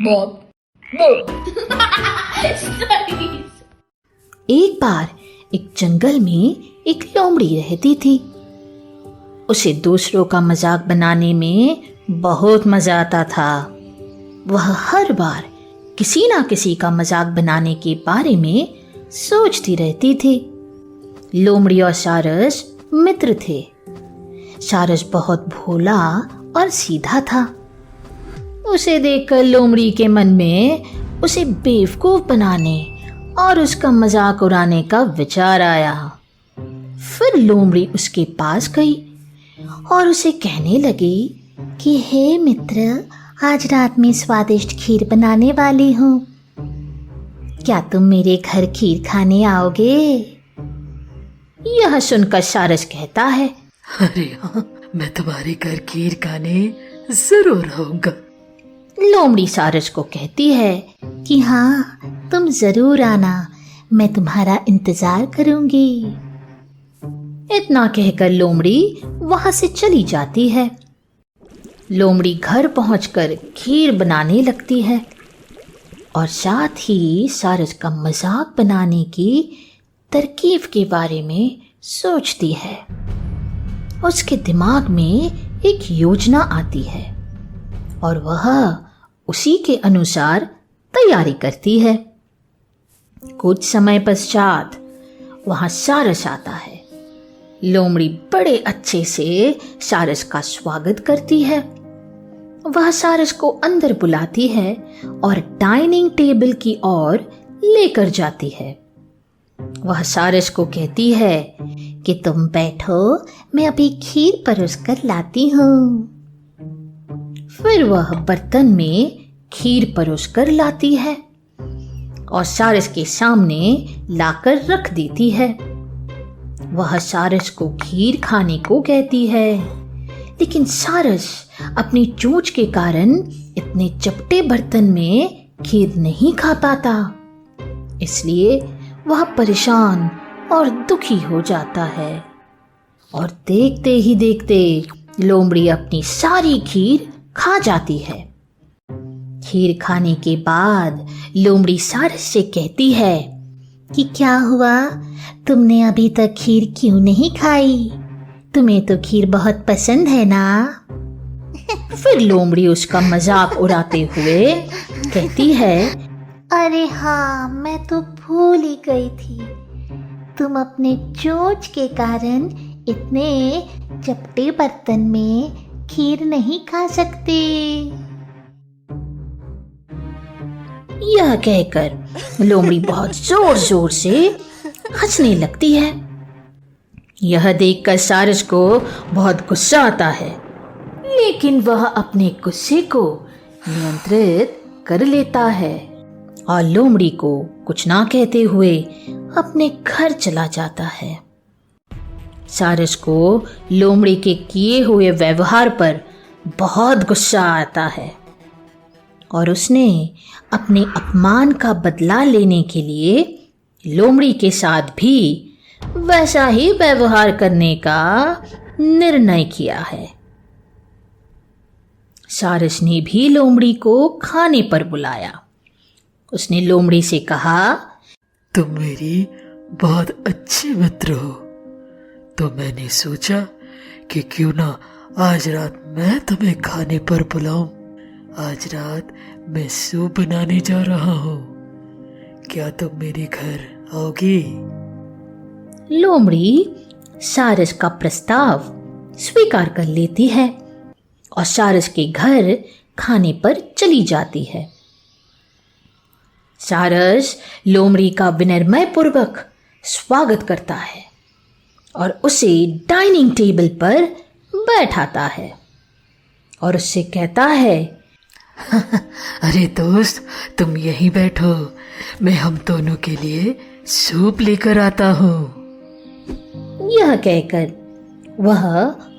Bob Bob. एक बार एक जंगल में एक लोमड़ी रहती थी। उसे दूसरों का मजाक बनाने में बहुत मजा आता था। वह हर बार किसी ना किसी का मजाक बनाने के बारे में सोचती रहती थी। लोमड़ी और सारस मित्र थे। सारस बहुत भोला और सीधा था। उसे देखकर लोमड़ी के मन में उसे बेवकूफ बनाने और उसका मजाक उड़ाने का विचार आया। फिर लोमड़ी उसके पास गई और उसे कहने लगी कि हे मित्र, आज रात में स्वादिष्ट खीर बनाने वाली हूँ। क्या तुम मेरे घर खीर खाने आओगे? यह सुनकर सारस कहता है, अरे हाँ, मैं तुम्हारे घर खीर खाने जरूर आऊंगा। लोमड़ी सारस को कहती है कि हाँ, तुम जरूर आना, मैं तुम्हारा इंतजार करूंगी। इतना कहकर लोमड़ी वहां से चली जाती है। लोमड़ी घर पहुंचकर खीर बनाने लगती है और साथ ही सारस का मजाक बनाने की तरकीब के बारे में सोचती है। उसके दिमाग में एक योजना आती है और वह उसी के अनुसार तैयारी करती है। कुछ समय पश्चात वहां सारस आता है। लोमड़ी बड़े अच्छे से सारस का स्वागत करती है। वह सारस को अंदर बुलाती है और डाइनिंग टेबल की ओर लेकर जाती है। वह सारस को कहती है कि तुम बैठो, मैं अभी खीर परोस कर लाती हूँ। फिर वह बर्तन में खीर परोस कर लाती है और सारस के सामने लाकर रख देती है। वह सारस को खीर खाने को कहती है, लेकिन सारस अपनी चोंच के कारण इतने चपटे बर्तन में खीर नहीं खा पाता। इसलिए वह परेशान और दुखी हो जाता है और देखते ही देखते लोमड़ी अपनी सारी खीर खा जाती है। खीर खाने के बाद लोमड़ी सारस से कहती है कि क्या हुआ, तुमने अभी तक खीर क्यों नहीं खाई? तुम्हें तो खीर बहुत पसंद है ना? फिर लोमड़ी उसका मजाक उड़ाते हुए कहती है, अरे हाँ, मैं तो भूल ही गई थी। तुम अपने चोंच के कारण इतने चपटे बर्तन में खीर नहीं खा सकते। यह कहकर लोमड़ी बहुत जोर जोर से हंसने लगती है। यह देखकर सारस को बहुत गुस्सा आता है, लेकिन वह अपने गुस्से को नियंत्रित कर लेता है और लोमड़ी को कुछ ना कहते हुए अपने घर चला जाता है। सारस को लोमड़ी के किए हुए व्यवहार पर बहुत गुस्सा आता है और उसने अपने अपमान का बदला लेने के लिए लोमड़ी के साथ भी वैसा ही व्यवहार करने का निर्णय किया है। सारस ने भी लोमड़ी को खाने पर बुलाया। उसने लोमड़ी से कहा, तुम मेरी बहुत अच्छी मित्र हो, तो मैंने सोचा कि क्यों ना आज रात मैं तुम्हें खाने पर बुलाऊं। आज रात मैं सूप बनाने जा रहा हूँ, क्या तुम मेरे घर आओगी? लोमड़ी सारस का प्रस्ताव स्वीकार कर लेती है और सारस के घर खाने पर चली जाती है। सारस लोमड़ी का विनम्र पूर्वक स्वागत करता है और उसे डाइनिंग टेबल पर बैठाता है और उससे कहता है, अरे दोस्त, तुम यहीं बैठो, मैं हम दोनों के लिए सूप लेकर आता हूँ। यह कहकर वह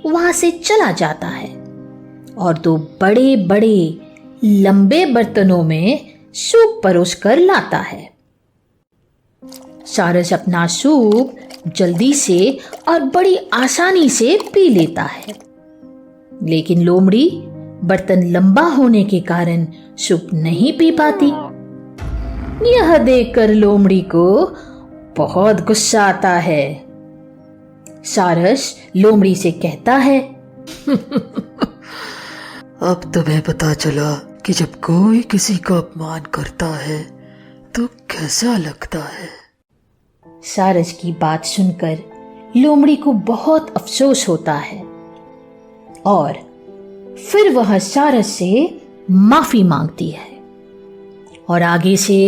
वहां से चला जाता है और दो बड़े बड़े लंबे बर्तनों में सूप परोस कर लाता है। सारस अपना सूप जल्दी से और बड़ी आसानी से पी लेता है, लेकिन लोमड़ी बर्तन लंबा होने के कारण सूप नहीं पी पाती। यह देखकर लोमड़ी को बहुत गुस्सा आता है। सारस लोमड़ी से कहता है, अब तुम्हें पता चला कि जब कोई किसी का अपमान करता है तो कैसा लगता है। सारस की बात सुनकर लोमड़ी को बहुत अफसोस होता है और फिर वह सारस से माफी मांगती है और आगे से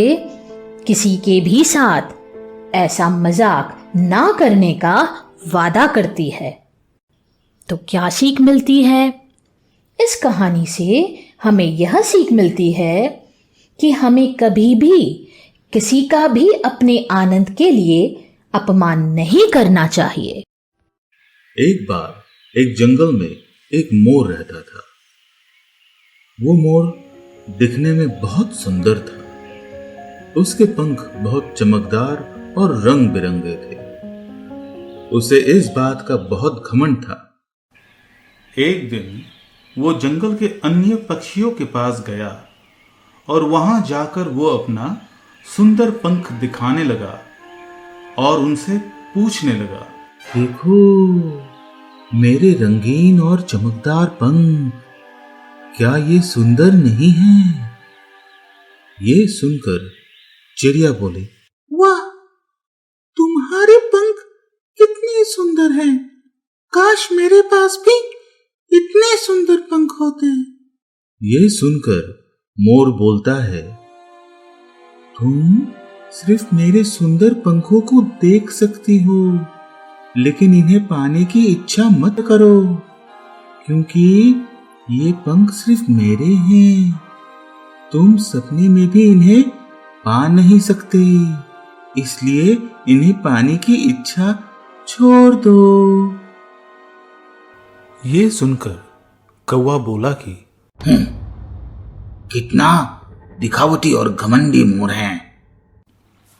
किसी के भी साथ ऐसा मजाक ना करने का वादा करती है। तो क्या सीख मिलती है? इस कहानी से हमें यह सीख मिलती है कि हमें कभी भी किसी का भी अपने आनंद के लिए अपमान नहीं करना चाहिए। एक बार एक जंगल में एक मोर रहता था। वो मोर दिखने में बहुत सुंदर था। उसके पंख बहुत चमकदार और रंग बिरंगे थे। उसे इस बात का बहुत घमंड था। एक दिन वो जंगल के अन्य पक्षियों के पास गया और वहां जाकर वो अपना सुंदर पंख दिखाने लगा और उनसे पूछने लगा, देखो मेरे रंगीन और चमकदार पंख, क्या ये सुंदर नहीं है? ये सुनकर चिड़िया बोली, वाह, तुम्हारे पंख कितने सुंदर हैं। काश मेरे पास भी इतने सुंदर पंख होते। ये सुनकर मोर बोलता है, तुम सिर्फ मेरे सुंदर पंखों को देख सकती हो, लेकिन इन्हें पाने की इच्छा मत करो, क्योंकि ये पंख सिर्फ मेरे हैं। तुम सपने में भी इन्हें पा नहीं सकते, इसलिए इन्हें पाने की इच्छा छोड़ दो। ये सुनकर कौवा बोला कि कितना दिखावटी और घमंडी मोर हैं।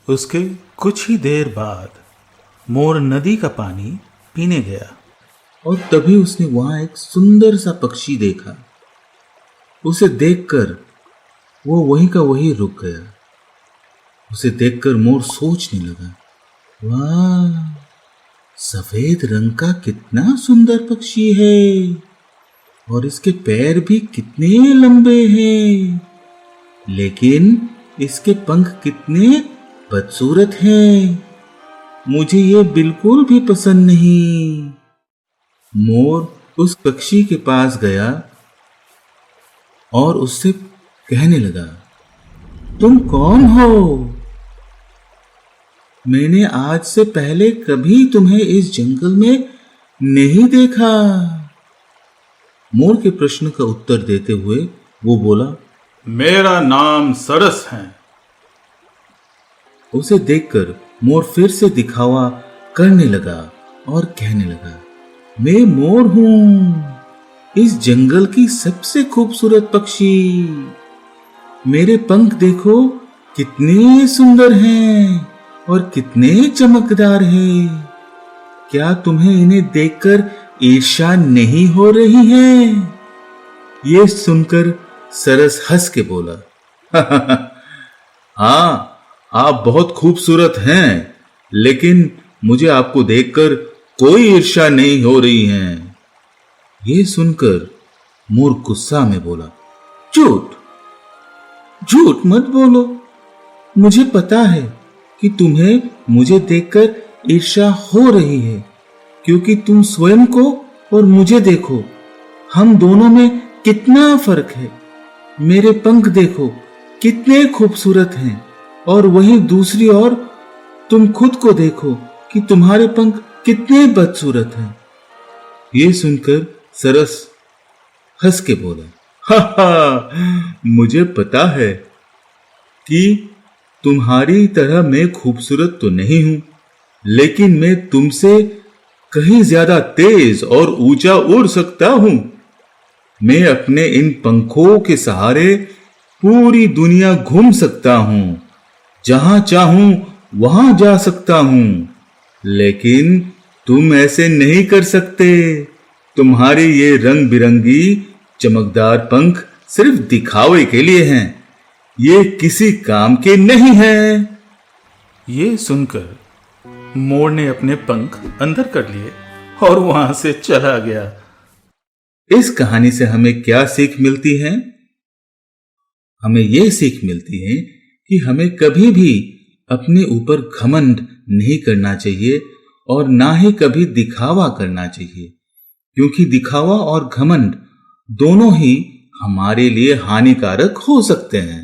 उसके कुछ ही देर बाद मोर नदी का पानी पीने गया और तभी उसने वहां एक सुंदर सा पक्षी देखा। उसे देखकर वो वहीं का वहीं रुक गया। उसे देखकर मोर सोचने लगा, वाह, सफेद रंग का कितना सुंदर पक्षी है और इसके पैर भी कितने लंबे हैं, लेकिन इसके पंख कितने बदसूरत हैं। मुझे ये बिल्कुल भी पसंद नहीं। मोर उस पक्षी के पास गया और उससे कहने लगा, तुम कौन हो? मैंने आज से पहले कभी तुम्हें इस जंगल में नहीं देखा। मोर के प्रश्न का उत्तर देते हुए वो बोला, मेरा नाम सरस है। उसे देखकर मोर फिर से दिखावा करने लगा और कहने लगा, मैं मोर हूं, इस जंगल की सबसे खूबसूरत पक्षी। मेरे पंख देखो कितने सुंदर हैं और कितने चमकदार हैं। क्या तुम्हें इन्हें देखकर ईर्ष्या नहीं हो रही है? ये सुनकर सरस हंस के बोला, हाँ, आप बहुत खूबसूरत हैं, लेकिन मुझे आपको देखकर कोई ईर्ष्या नहीं हो रही है। ये सुनकर मोर गुस्सा में बोला, झूठ, झूठ मत बोलो। मुझे पता है कि तुम्हें मुझे देखकर ईर्ष्या हो रही है, क्योंकि तुम स्वयं को और मुझे देखो, हम दोनों में कितना फर्क है। मेरे पंख देखो कितने खूबसूरत हैं, और वहीं दूसरी ओर तुम खुद को देखो कि तुम्हारे पंख कितने बदसूरत हैं। ये सुनकर सरस हंस के बोला, हा हा, मुझे पता है कि तुम्हारी तरह मैं खूबसूरत तो नहीं हूं, लेकिन मैं तुमसे कहीं ज्यादा तेज और ऊंचा उड़ सकता हूं। मैं अपने इन पंखों के सहारे पूरी दुनिया घूम सकता हूं, जहां चाहूं वहां जा सकता हूं, लेकिन तुम ऐसे नहीं कर सकते। तुम्हारी ये रंग बिरंगी चमकदार पंख सिर्फ दिखावे के लिए हैं, ये किसी काम के नहीं हैं। ये सुनकर मोर ने अपने पंख अंदर कर लिए और वहां से चला गया। इस कहानी से हमें क्या सीख मिलती है? हमें यह सीख मिलती है कि हमें कभी भी अपने ऊपर घमंड नहीं करना चाहिए और ना ही कभी दिखावा करना चाहिए, क्योंकि दिखावा और घमंड दोनों ही हमारे लिए हानिकारक हो सकते हैं।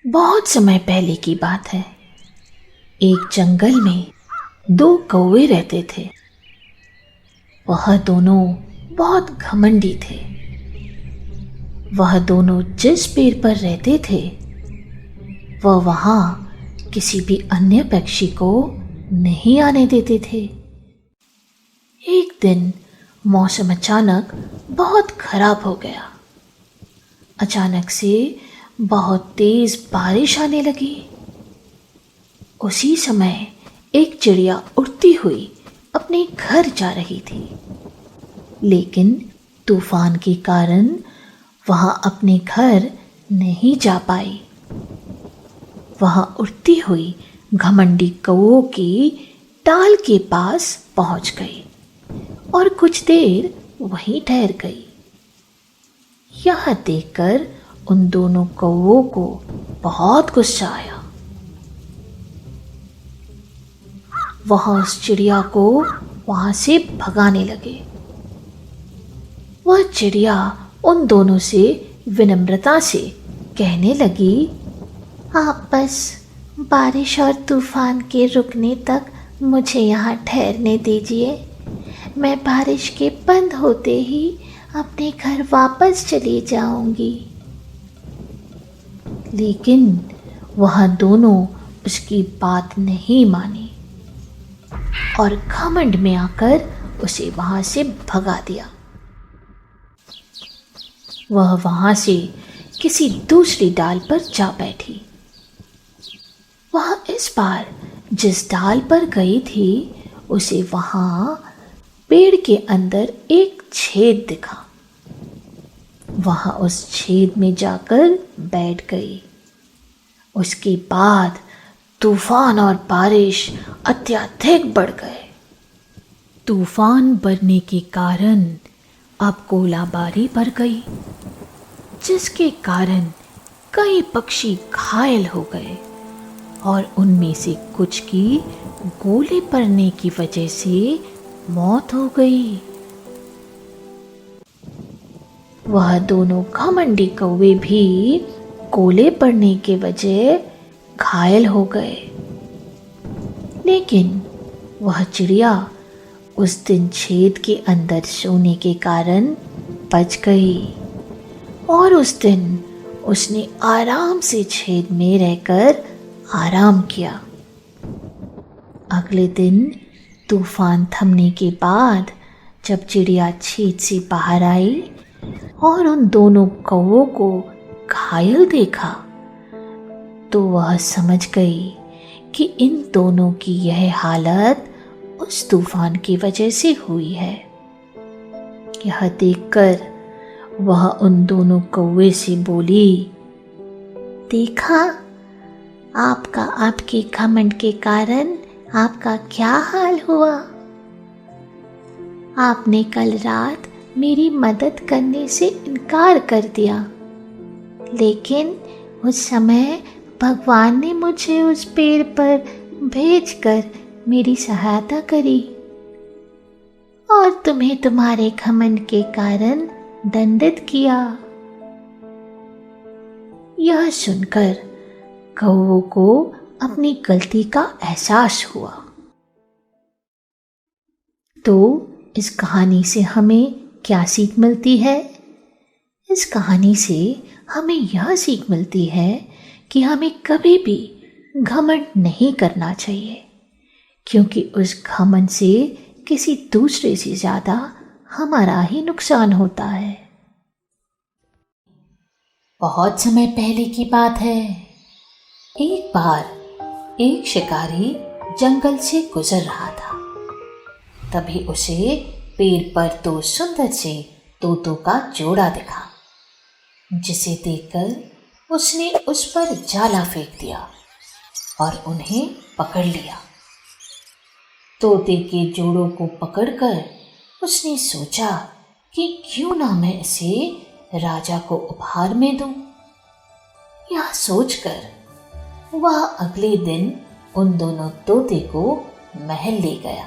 बहुत समय पहले की बात है। एक जंगल में 2 कौवे रहते थे। वह दोनों बहुत घमंडी थे। वह दोनों जिस पेड़ पर रहते थे वह वहां किसी भी अन्य पक्षी को नहीं आने देते थे। एक दिन मौसम अचानक बहुत खराब हो गया। अचानक से बहुत तेज बारिश आने लगी। उसी समय एक चिड़िया उड़ती हुई अपने घर जा रही थी, लेकिन तूफान के कारण वह अपने घर नहीं जा पाई। वह उड़ती हुई घमंडी कौओं की टाल के पास पहुंच गई और कुछ देर वहीं ठहर गई। यह देखकर उन दोनों कौओं को बहुत गुस्सा आया। वह उस चिड़िया को वहां से भगाने लगे। वह चिड़िया उन दोनों से विनम्रता से कहने लगी, आप बस बारिश और तूफान के रुकने तक मुझे यहाँ ठहरने दीजिए। मैं बारिश के बंद होते ही अपने घर वापस चली जाऊंगी। लेकिन वह दोनों उसकी बात नहीं मानी और घमंड में आकर उसे वहां से भगा दिया। वह वहां से किसी दूसरी डाल पर जा बैठी। वह इस बार जिस डाल पर गई थी उसे वहां पेड़ के अंदर एक छेद दिखा। वह उस छेद में जाकर बैठ गई। उसके बाद तूफान और बारिश अत्यधिक बढ़ गए। तूफान बढ़ने के कारण अब गोलाबारी बढ़ गई, जिसके कारण कई पक्षी घायल हो गए और उनमें से कुछ की गोले पड़ने की वजह से मौत हो गई। वह दोनों घमंडी कौवे भी गोले पड़ने के वजह घायल हो गए। लेकिन वह चिड़िया उस दिन छेद के अंदर सोने के कारण बच गई और उस दिन उसने आराम से छेद में रहकर आराम किया। अगले दिन तूफान थमने के बाद जब चिड़िया छेद से बाहर आई और उन दोनों कौवों को घायल देखा तो वह समझ गई कि इन दोनों की यह हालत उस तूफान की वजह से हुई है। यह देखकर वह उन दोनों कौवे से बोली, देखा आपका आपके घमंड के कारण आपका क्या हाल हुआ। आपने कल रात मेरी मदद करने से इनकार कर दिया, लेकिन उस समय भगवान ने मुझे उस पेड़ पर भेजकर मेरी सहायता करी और तुम्हें तुम्हारे घमंड के कारण दंडित किया। यह सुनकर कौवों को अपनी गलती का एहसास हुआ। तो इस कहानी से हमें क्या सीख मिलती है? इस कहानी से हमें यह सीख मिलती है कि हमें कभी भी घमंड नहीं करना चाहिए, क्योंकि उस घमंड से किसी दूसरे से ज़्यादा हमारा ही नुकसान होता है। बहुत समय पहले की बात है। एक बार एक शिकारी जंगल से गुजर रहा था। तभी उसे पेड़ पर 2 सुंदर से तोतों का जोड़ा दिखा, जिसे देखकर उसने उस पर जाला फेंक दिया और उन्हें पकड़ लिया। तोते के जोड़ों को पकड़कर उसने सोचा कि क्यों ना मैं इसे राजा को उपहार में दूं। यह सोचकर वह अगले दिन उन दोनों तोते को महल ले गया।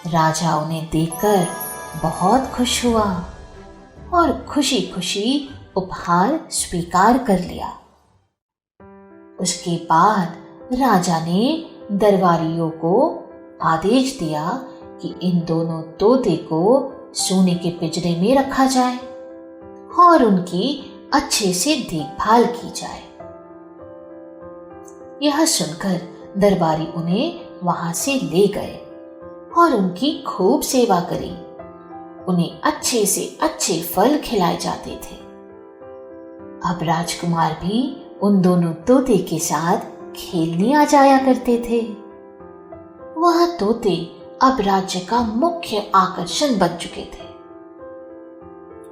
राजा उन्हें देखकर बहुत खुश हुआ और खुशी खुशी उपहार स्वीकार कर लिया। उसके बाद राजा ने दरबारियों को आदेश दिया कि इन दोनों तोते को सोने के पिंजरे में रखा जाए और उनकी अच्छे से देखभाल की जाए। यह सुनकर दरबारी उन्हें वहां से ले गए और उनकी खूब सेवा करी। उन्हें अच्छे से अच्छे फल खिलाए जाते थे। अब राजकुमार भी उन दोनों तोते के साथ खेलने आ जाया करते थे। वह तोते अब राज्य का मुख्य आकर्षण बन चुके थे।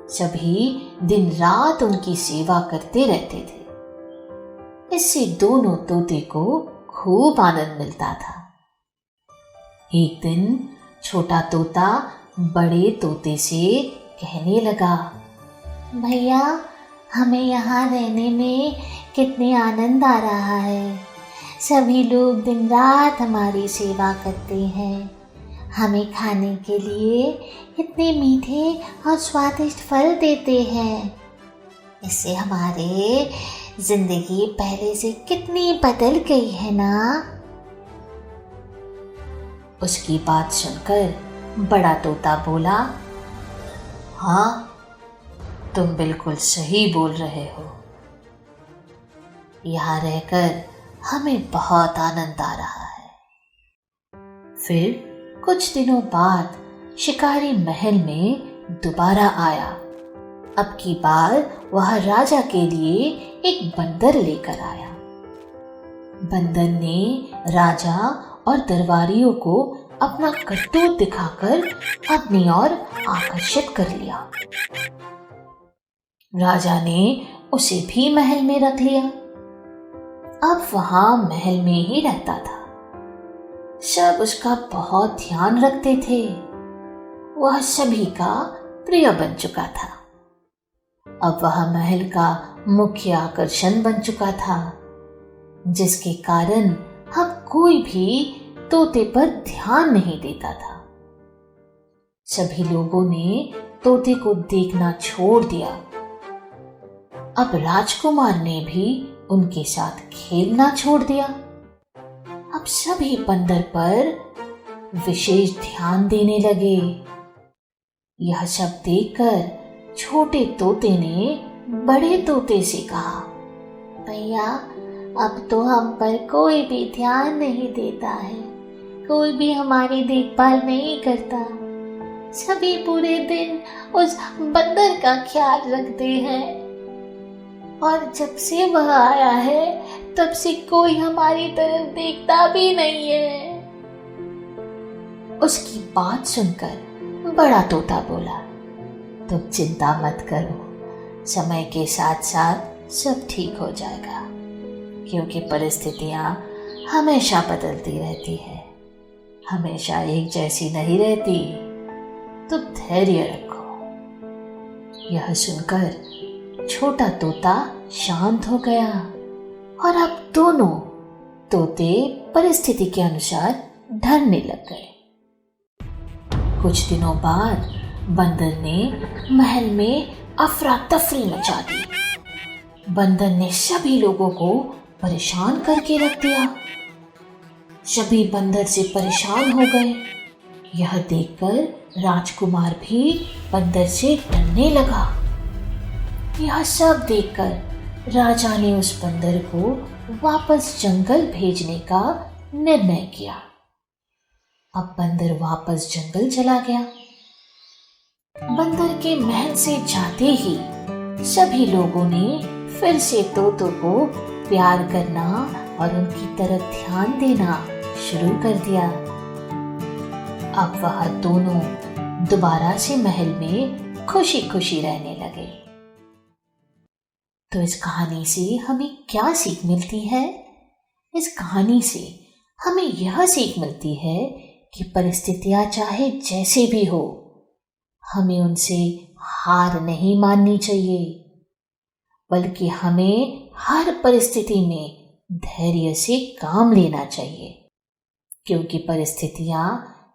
सभी दिन रात उनकी सेवा करते रहते थे। इससे दोनों तोते को खूब आनंद मिलता था। एक दिन छोटा तोता बड़े तोते से कहने लगा, भैया, हमें यहाँ रहने में कितने आनंद आ रहा है। सभी लोग दिन रात हमारी सेवा करते हैं। हमें खाने के लिए इतने मीठे और स्वादिष्ट फल देते हैं। इससे हमारे जिंदगी पहले से कितनी बदल गई है ना। उसकी बात सुनकर बड़ा तोता बोला, हाँ, तुम बिल्कुल सही बोल रहे हो। यहाँ रहकर हमें बहुत आनंद आ रहा है। फिर कुछ दिनों बाद शिकारी महल में दोबारा आया। अब की बार वह राजा के लिए एक बंदर लेकर आया। बंदर ने राजा और दरबारियों को अपना करतूत दिखाकर अपनी ओर आकर्षित कर लिया। राजा ने उसे भी महल में रख लिया। अब वहां महल में ही रहता था। सब उसका बहुत ध्यान रखते थे। वह सभी का प्रिय बन चुका था। अब वह महल का मुख्य आकर्षण बन चुका था, जिसके कारण अब कोई भी तोते पर ध्यान नहीं देता था। सभी लोगों ने तोते को देखना छोड़ दिया। अब राजकुमार ने भी उनके साथ खेलना छोड़ दिया। अब सभी बंदर पर विशेष ध्यान देने लगे। यह सब देखकर छोटे तोते ने बड़े तोते से कहा, भैया, अब तो हम पर कोई भी ध्यान नहीं देता है। कोई भी हमारी देखभाल नहीं करता। सभी पूरे दिन उस बंदर का ख्याल रखते हैं और जब से वह आया है तब से कोई हमारी तरफ देखता भी नहीं है। उसकी बात सुनकर बड़ा तोता बोला, तुम चिंता मत करो, समय के साथ साथ सब ठीक हो जाएगा, क्योंकि परिस्थितियां हमेशा बदलती रहती है, हमेशा एक जैसी नहीं रहती। तुम धैर्य रखो। यह सुनकर छोटा तोता शांत हो गया और अब दोनों तोते परिस्थिति के अनुसार ढलने लग गए। कुछ दिनों बाद बंदर ने महल में अफरा तफरी मचा दी। बंदर ने सभी लोगों को परेशान करके रख दिया। सभी बंदर से परेशान हो गए। यह देखकर राजकुमार भी बंदर से डरने लगा। यह सब देखकर राजा ने उस बंदर को वापस जंगल भेजने का निर्णय किया। अब बंदर वापस जंगल चला गया। बंदर के महल से जाते ही सभी लोगों ने फिर से तोतों को प्यार करना और उनकी तरफ ध्यान देना शुरू कर दिया। अब वह दोनों दोबारा से महल में खुशी खुशी रहने लगे। तो इस कहानी से हमें क्या सीख मिलती है? इस कहानी से हमें यह सीख मिलती है कि परिस्थितियां चाहे जैसे भी हो, हमें उनसे हार नहीं माननी चाहिए, बल्कि हमें हर परिस्थिति में धैर्य से काम लेना चाहिए, क्योंकि परिस्थितियां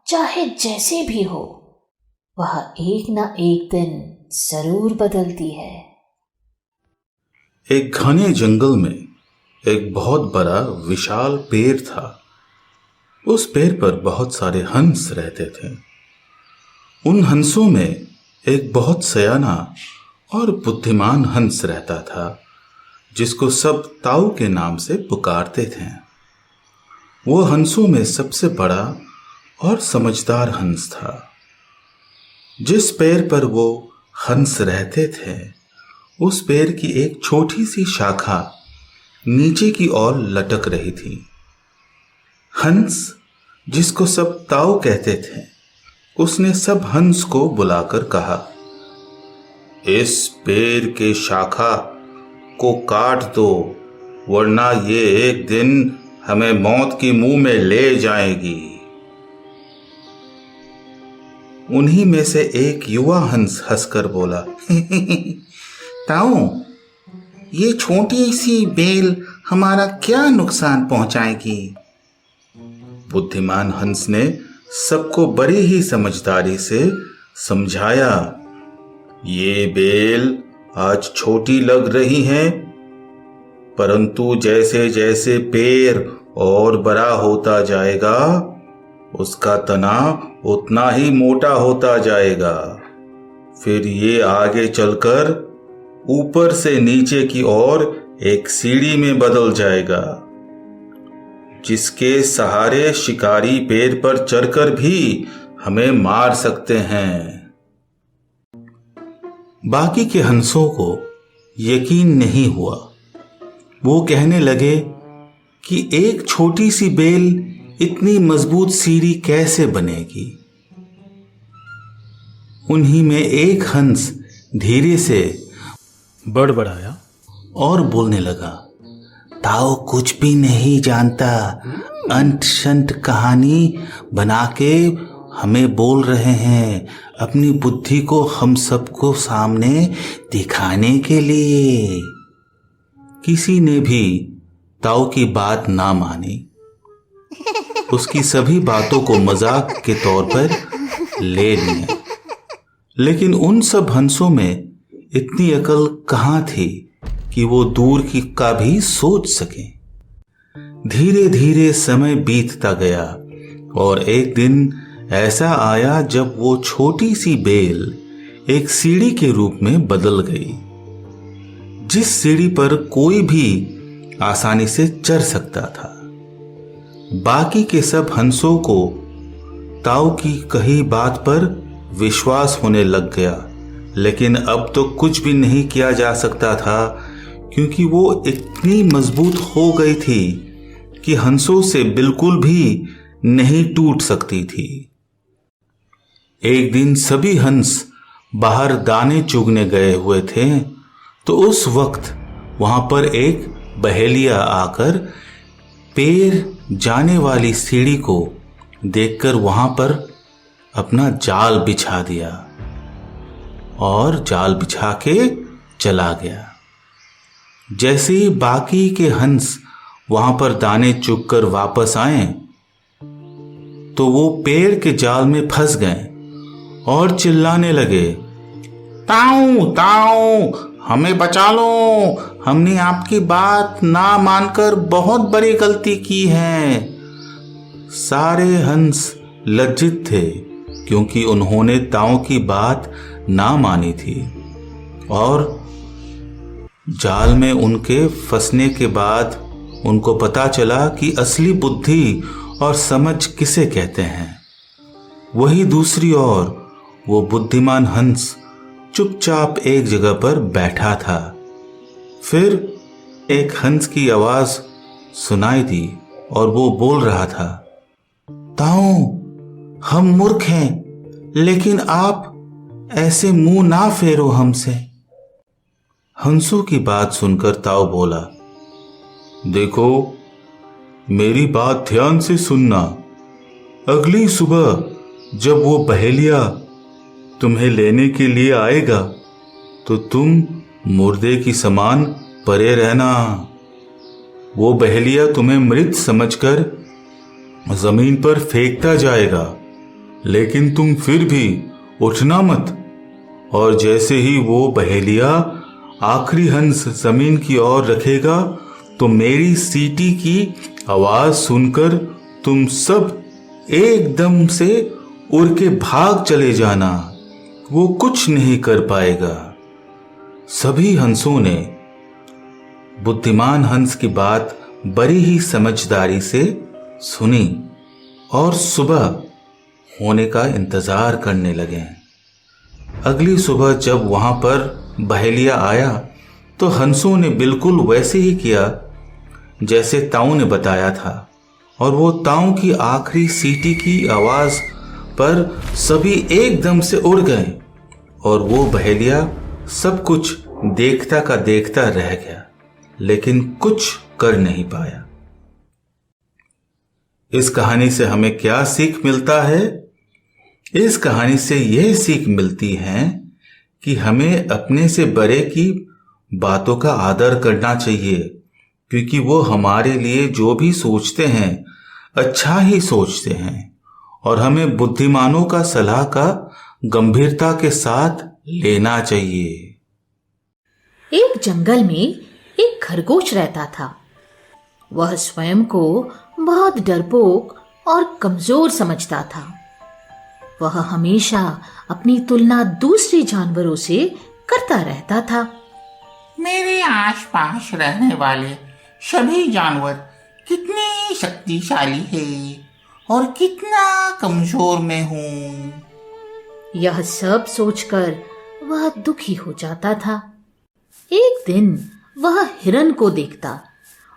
चाहे जैसे भी हो, वह एक ना एक दिन जरूर बदलती है। एक घने जंगल में एक बहुत बड़ा विशाल पेड़ था। उस पेड़ पर बहुत सारे हंस रहते थे। उन हंसों में एक बहुत सयाना और बुद्धिमान हंस रहता था, जिसको सब ताऊ के नाम से पुकारते थे। वो हंसों में सबसे बड़ा और समझदार हंस था। जिस पेड़ पर वो हंस रहते थे, उस पेड़ की एक छोटी सी शाखा नीचे की ओर लटक रही थी। हंस, जिसको सब ताऊ कहते थे, उसने सब हंस को बुलाकर कहा, इस पेड़ के शाखा को काट दो, वरना ये एक दिन हमें मौत के मुंह में ले जाएगी। उन्हीं में से एक युवा हंस हंसकर बोला, ताऊ, ये छोटी सी बेल हमारा क्या नुकसान पहुंचाएगी? बुद्धिमान हंस ने सबको बड़ी ही समझदारी से समझाया, ये बेल आज छोटी लग रही है, परंतु जैसे जैसे पेड़ और बड़ा होता जाएगा, उसका तना उतना ही मोटा होता जाएगा। फिर ये आगे चलकर ऊपर से नीचे की ओर एक सीढ़ी में बदल जाएगा, जिसके सहारे शिकारी पेड़ पर चढ़कर भी हमें मार सकते हैं। बाकी के हंसों को यकीन नहीं हुआ। वो कहने लगे कि एक छोटी सी बेल इतनी मजबूत सीढ़ी कैसे बनेगी। उन्हीं में एक हंस धीरे से बड़बड़ाया और बोलने लगा, ताऊ कुछ भी नहीं जानता, अंट शंट कहानी बना के हमें बोल रहे हैं, अपनी बुद्धि को हम सबको सामने दिखाने के लिए। किसी ने भी ताऊ की बात ना मानी। उसकी सभी बातों को मजाक के तौर पर ले लिया। लेकिन उन सब हंसों में इतनी अकल कहाँ थी कि वो दूर की का भी सोच सके। धीरे धीरे समय बीतता गया और एक दिन ऐसा आया जब वो छोटी सी बेल एक सीढ़ी के रूप में बदल गई, जिस सीढ़ी पर कोई भी आसानी से चढ़ सकता था। बाकी के सब हंसों को ताऊ की कही बात पर विश्वास होने लग गया, लेकिन अब तो कुछ भी नहीं किया जा सकता था, क्योंकि वो इतनी मजबूत हो गई थी कि हंसों से बिल्कुल भी नहीं टूट सकती थी। एक दिन सभी हंस बाहर दाने चुगने गए हुए थे, तो उस वक्त वहां पर एक बहेलिया आकर पेड़ जाने वाली सीढ़ी को देखकर वहां पर अपना जाल बिछा दिया और जाल बिछा के चला गया। जैसे ही बाकी के हंस वहां पर दाने चुगकर वापस आए, तो वो पेड़ के जाल में फंस गए और चिल्लाने लगे, ताऊ ताऊ, हमें बचा लो, हमने आपकी बात ना मानकर बहुत बड़ी गलती की है। सारे हंस लज्जित थे, क्योंकि उन्होंने ताऊ की बात ना मानी थी और जाल में उनके फंसने के बाद उनको पता चला कि असली बुद्धि और समझ किसे कहते हैं। वही दूसरी ओर वो बुद्धिमान हंस चुपचाप एक जगह पर बैठा था। फिर एक हंस की आवाज सुनाई दी और वो बोल रहा था, ताऊ, हम मूर्ख हैं, लेकिन आप ऐसे मुंह ना फेरो हमसे। हंसों की बात सुनकर ताऊ बोला, देखो, मेरी बात ध्यान से सुनना। अगली सुबह जब वो बहेलिया तुम्हें लेने के लिए आएगा तो तुम मुर्दे की समान परे रहना। वो बहेलिया तुम्हें मृत समझकर जमीन पर फेंकता जाएगा, लेकिन तुम फिर भी उठना मत। और जैसे ही वो बहेलिया आखिरी हंस जमीन की ओर रखेगा तो मेरी सीटी की आवाज सुनकर तुम सब एकदम से उड़ के भाग चले जाना। वो कुछ नहीं कर पाएगा। सभी हंसों ने बुद्धिमान हंस की बात बड़ी ही समझदारी से सुनी और सुबह होने का इंतजार करने लगे। अगली सुबह जब वहां पर बहेलिया आया तो हंसों ने बिल्कुल वैसे ही किया जैसे ताऊ ने बताया था, और वो ताऊ की आखिरी सीटी की आवाज पर सभी एकदम से उड़ गए और वो बहेलिया सब कुछ देखता का देखता रह गया, लेकिन कुछ कर नहीं पाया। इस कहानी से हमें क्या सीख मिलता है? इस कहानी से यह सीख मिलती है कि हमें अपने से बड़े की बातों का आदर करना चाहिए, क्योंकि वो हमारे लिए जो भी सोचते हैं अच्छा ही सोचते हैं, और हमें बुद्धिमानों का सलाह का गंभीरता के साथ लेना चाहिए। एक जंगल में एक खरगोश रहता था। वह स्वयं को बहुत डरपोक और कमजोर समझता था। वह हमेशा अपनी तुलना दूसरे जानवरों से करता रहता था। मेरे आसपास रहने वाले सभी जानवर कितने शक्तिशाली हैं और कितना कमजोर मैं हूँ। यह सब सोचकर वह दुखी हो जाता था। एक दिन वह हिरन को देखता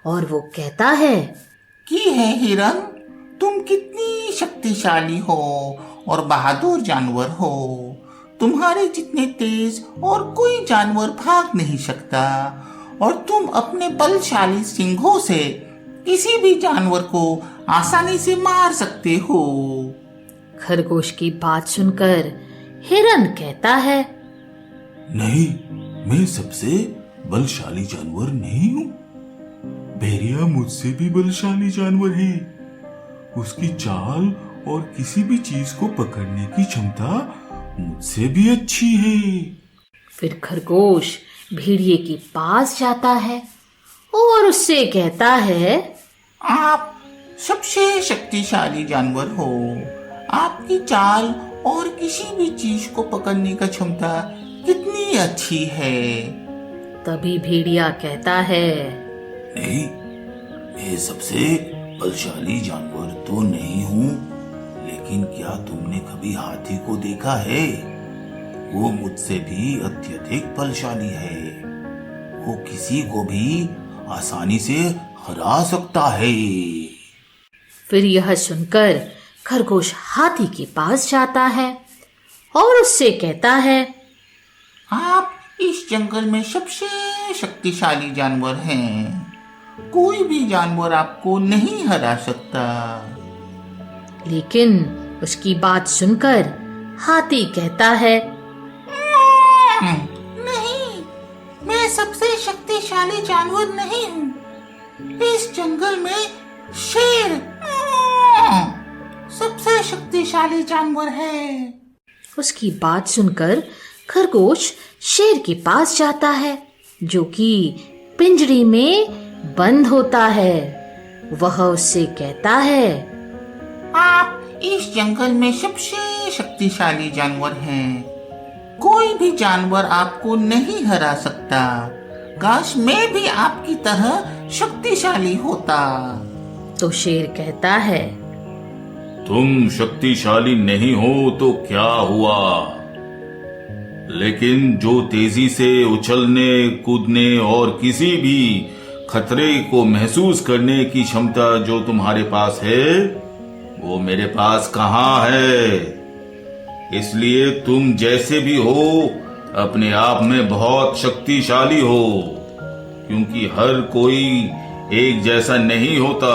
और वो कहता है कि है हिरन, तुम कितनी शक्तिशाली हो और बहादुर जानवर हो। तुम्हारे जितने तेज और कोई जानवर भाग नहीं सकता, और तुम अपने बलशाली सींगों से किसी भी जानवर को आसानी से मार सकते हो। खरगोश की बात सुनकर हिरन कहता है, नहीं, मैं सबसे बलशाली जानवर नहीं हूं। भेड़िया मुझसे भी बलशाली जानवर है। उसकी चाल और किसी भी चीज को पकड़ने की क्षमता मुझसे भी अच्छी है। फिर खरगोश भेड़िए के पास जाता है और उससे कहता है, आप सबसे शक्तिशाली जानवर हो। आपकी चाल और किसी भी चीज को पकड़ने का क्षमता कितनी अच्छी है। तभी भेड़िया कहता है, नहीं, मैं सबसे बलशाली जानवर तो नहीं हूं, लेकिन क्या तुमने कभी हाथी को देखा है? वो मुझसे भी अत्यधिक बलशाली है। वो किसी को भी आसानी से हरा सकता है। फिर यह सुनकर खरगोश हाथी के पास जाता है और उससे कहता है, आप इस जंगल में सबसे शक्तिशाली जानवर हैं। कोई भी जानवर आपको नहीं हरा सकता। लेकिन उसकी बात सुनकर हाथी कहता है, नहीं, मैं सबसे शक्तिशाली जानवर नहीं हूँ। इस जंगल में शेर सबसे शक्तिशाली जानवर है। उसकी बात सुनकर खरगोश शेर के पास जाता है, जो कि पिंजरे में बंद होता है। वह उससे कहता है, आप इस जंगल में सबसे शक्तिशाली जानवर हैं। कोई भी जानवर आपको नहीं हरा सकता। काश मैं भी आपकी तरह शक्तिशाली होता। तो शेर कहता है, तुम शक्तिशाली नहीं हो तो क्या हुआ, लेकिन जो तेजी से उछलने, कूदने और किसी भी खतरे को महसूस करने की क्षमता जो तुम्हारे पास है, वो मेरे पास कहाँ है? इसलिए तुम जैसे भी हो अपने आप में बहुत शक्तिशाली हो, क्योंकि हर कोई एक जैसा नहीं होता।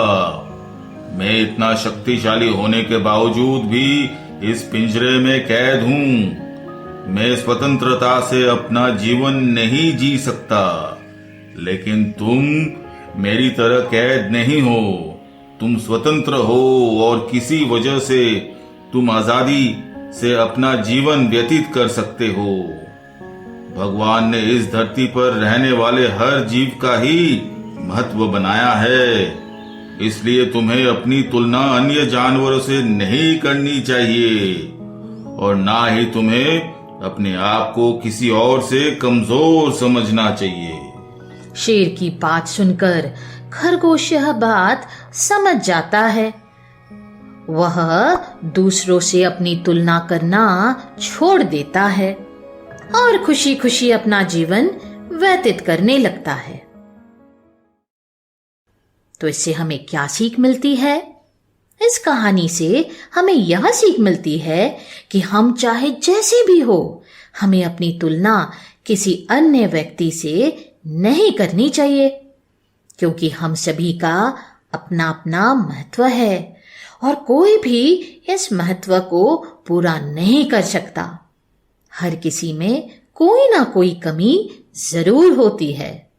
मैं इतना शक्तिशाली होने के बावजूद भी इस पिंजरे में कैद हूं। मैं स्वतंत्रता से अपना जीवन नहीं जी सकता, लेकिन तुम मेरी तरह कैद नहीं हो। तुम स्वतंत्र हो और किसी वजह से तुम आजादी से अपना जीवन व्यतीत कर सकते हो। भगवान ने इस धरती पर रहने वाले हर जीव का ही महत्व बनाया है, इसलिए तुम्हें अपनी तुलना अन्य जानवरों से नहीं करनी चाहिए और ना ही तुम्हें अपने आप को किसी और से कमजोर समझना चाहिए। शेर की बात सुनकर खरगोश यह बात समझ जाता है। वह दूसरों से अपनी तुलना करना छोड़ देता है और खुशी खुशी अपना जीवन व्यतीत करने लगता है। तो इससे हमें क्या सीख मिलती है? इस कहानी से हमें यह सीख मिलती है कि हम चाहे जैसे भी हो, हमें अपनी तुलना किसी अन्य व्यक्ति से नहीं करनी चाहिए, क्योंकि हम सभी का अपना अपना महत्व है और कोई भी इस महत्व को पूरा नहीं कर सकता। हर किसी में कोई ना कोई कमी जरूर होती है।